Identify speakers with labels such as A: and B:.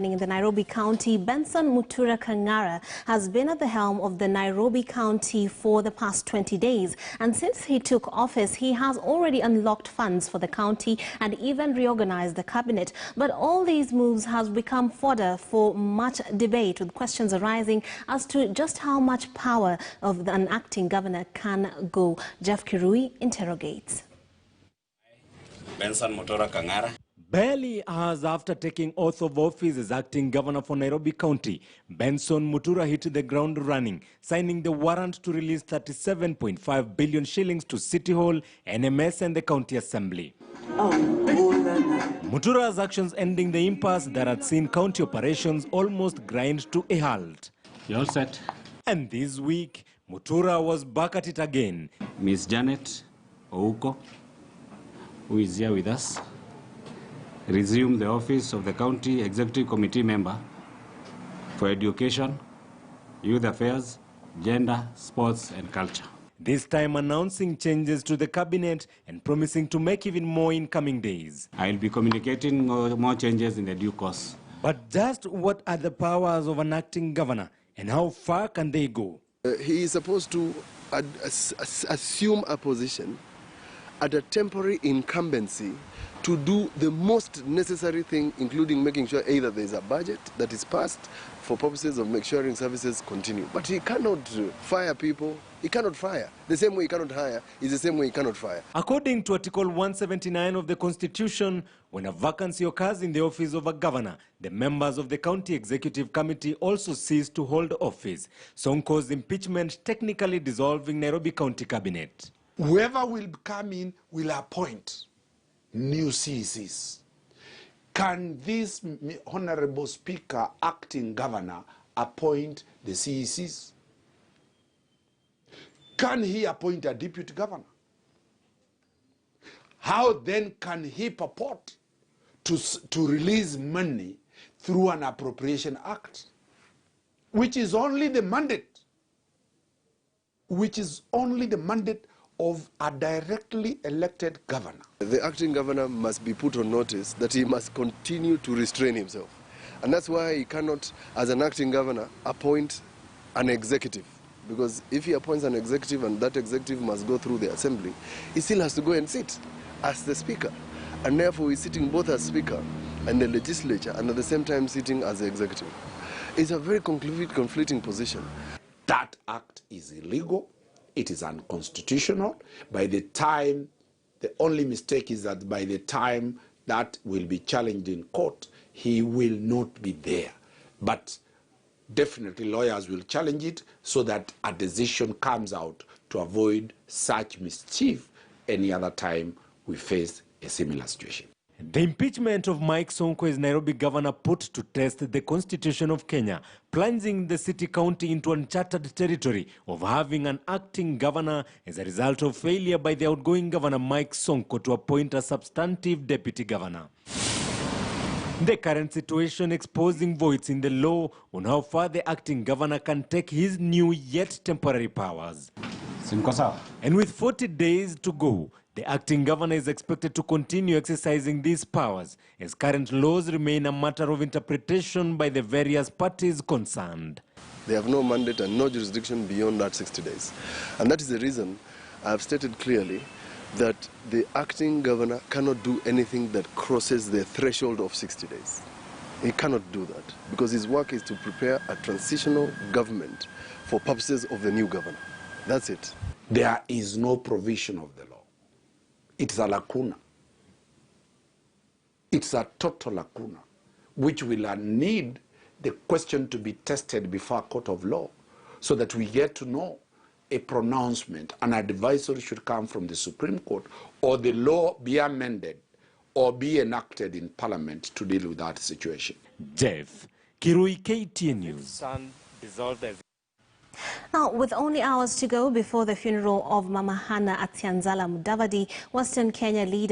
A: In the Nairobi County, Benson Mutura Kang'ara has been at the helm of the Nairobi County for the past 20 days. And since he took office, he has already unlocked funds for the county and even reorganized the cabinet. But all these moves have become fodder for much debate, with questions arising as to just how much power of an acting governor can go. Jeff Kirui interrogates.
B: Benson Mutura Kang'ara.
C: Barely hours after taking oath of office as acting governor for Nairobi County, Benson Mutura hit the ground running, signing the warrant to release 37.5 billion shillings to City Hall, NMS and the County Assembly. Mutura's actions ending the impasse that had seen county operations almost grind to a halt.
B: You all set?
C: And this week, Mutura was back at it again.
B: Miss Janet Ouko, who is here with us, resume the office of the County Executive Committee member for Education, Youth Affairs, Gender, Sports and Culture.
C: This time announcing changes to the cabinet and promising to make even more in coming days.
B: I will be communicating more changes in the due course.
C: But just what are the powers of an acting governor and how far can they go?
D: He is supposed to assume a position at a temporary incumbency to do the most necessary thing, including making sure either there is a budget that is passed for purposes of making sure services continue. But he cannot fire people. He cannot fire. The same way he cannot hire is the same way he cannot fire.
C: According to Article 179 of the Constitution, when a vacancy occurs in the office of a governor, the members of the County Executive Committee also cease to hold office. Sonko's impeachment technically dissolving Nairobi County Cabinet.
E: Whoever will come in will appoint new CECs. Can this Honorable Speaker, acting governor, appoint the CECs? Can he appoint a deputy governor? How then can he purport to release money through an appropriation act, which is only the mandate, of a directly elected governor?
D: The acting governor must be put on notice that he must continue to restrain himself. And that's why he cannot, as an acting governor, appoint an executive. Because if he appoints an executive and that executive must go through the assembly, he still has to go and sit as the speaker. And therefore he's sitting both as speaker and the legislature and at the same time sitting as the executive. It's a very conflicting position.
E: That act is illegal. It is unconstitutional. By the time, the only mistake is that by the time that will be challenged in court, he will not be there. But definitely lawyers will challenge it so that a decision comes out to avoid such mischief any other time we face a similar situation.
C: The impeachment of Mike Sonko as Nairobi governor put to test the Constitution of Kenya, plunging the city county into uncharted territory of having an acting governor as a result of failure by the outgoing governor Mike Sonko to appoint a substantive deputy governor. The current situation exposing voids in the law on how far the acting governor can take his new yet temporary powers. And with 40 days to go, the acting governor is expected to continue exercising these powers, as current laws remain a matter of interpretation by the various parties concerned.
D: They have no mandate and no jurisdiction beyond that 60 days. And that is the reason I have stated clearly that the acting governor cannot do anything that crosses the threshold of 60 days. He cannot do that because his work is to prepare a transitional government for purposes of the new governor. That's it.
E: There is no provision of the law. It's a lacuna. It's a total lacuna, which will need the question to be tested before a court of law so that we get to know a pronouncement, an advisory should come from the Supreme Court, or the law be amended or be enacted in Parliament to deal with that situation.
C: Jeff Kirui, KTN News.
A: Now, with only hours to go before the funeral of Mama Hannah at Tianzala Mudavadi, Western Kenya leaders